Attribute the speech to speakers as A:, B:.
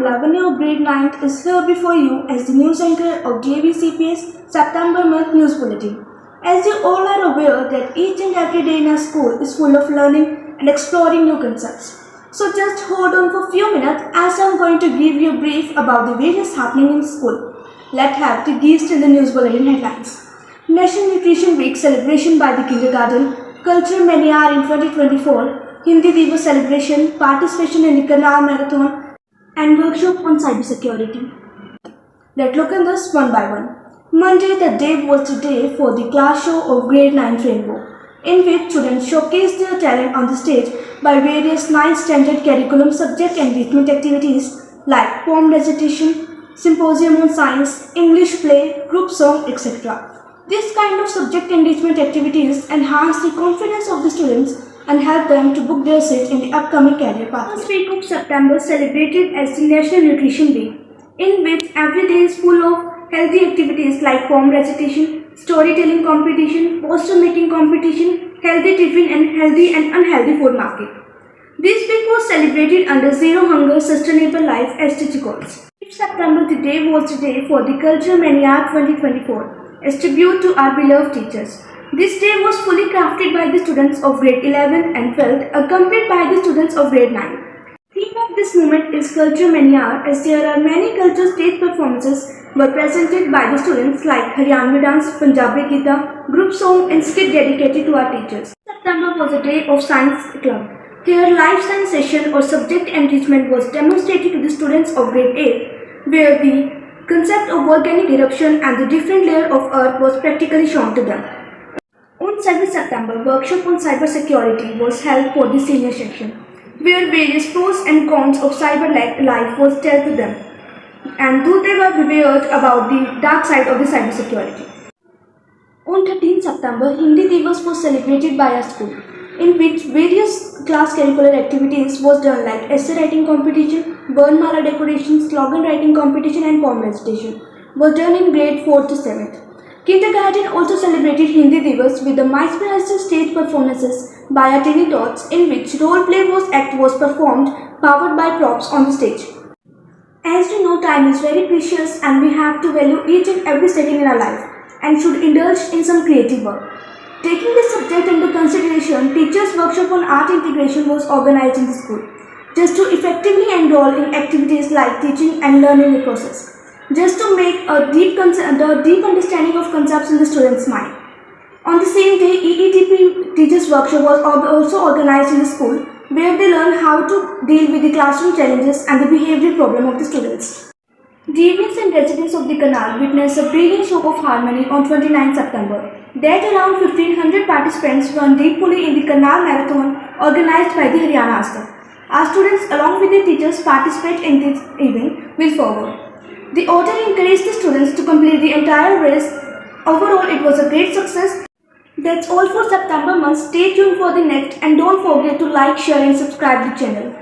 A: I'm Lavanya of grade 9th is here before you as the news anchor of JVCPS September month news bulletin. As you all are aware that each and every day in our school is full of learning and exploring new concepts. So just hold on for a few minutes as I'm going to give you a brief about the various happening in school. Let's have the gist in the news bulletin headlines. National Nutrition Week celebration by the kindergarten, Culture Mania in 2024, Hindi Divas celebration, participation in the Canal Marathon, and workshop on cybersecurity. Let's look at this one by one. Monday, the day was the day for the class show of grade 9 Rainbow, in which students showcased their talent on the stage by various 9 standard curriculum subject engagement activities like poem recitation, symposium on science, English play, group song, etc. This kind of subject engagement activities enhance the confidence of the students and help them to book their seat in the upcoming career path. First week of September celebrated as the National Nutrition Week, in which every day is full of healthy activities like poem recitation, storytelling competition, poster making competition, healthy tiffin and healthy and unhealthy food market. This week was celebrated under Zero Hunger Sustainable Life SDG goals. 5th September the day was the day for the Culture Mania 2024, as tribute to our beloved teachers. This day was fully crafted by the students of grade 11 and 12, accompanied by the students of grade 9. Theme of this moment is Culture Mania, as there are many cultural stage performances were presented by the students like Haryanvi dance, Punjabi Gita, group song and skit dedicated to our teachers. September was a day of Science Club. Here life science session or subject enrichment was demonstrated to the students of grade 8, where the concept of volcanic eruption and the different layer of earth was practically shown to them. On 7th September, workshop on cybersecurity was held for the senior section, where various pros and cons of cyber life was told to them, and though they were beware about the dark side of the cybersecurity. On 13th September, Hindi Divas was celebrated by our school, in which various class curricular activities was done like essay writing competition, Varnmala decoration, slogan writing competition and poem recitation was done in grade 4th to 7th. Kindergarten also celebrated Hindi Divas with the mesmerizing stage performances by our tiny tots, in which role play act was performed powered by props on the stage. As you know, time is very precious and we have to value each and every second in our life and should indulge in some creative work. Taking this subject into consideration, teachers' workshop on art integration was organized in the school, just to effectively enroll in activities like teaching and learning the process, just to make a deep understanding of concepts in the students' mind. On the same day, EETP Teachers Workshop was also organized in the school, where they learn how to deal with the classroom challenges and the behavioral problem of the students. Deviants and residents of the Canal witnessed a brilliant show of harmony on 29 September. That around 1500 participants run deeply in the Canal Marathon organized by the Haryana Asta. Our students along with their teachers participate in this event with fervor. The order encouraged the students to complete the entire race. Overall, it was a great success. That's all for September month. Stay tuned for the next and don't forget to like, share and subscribe the channel.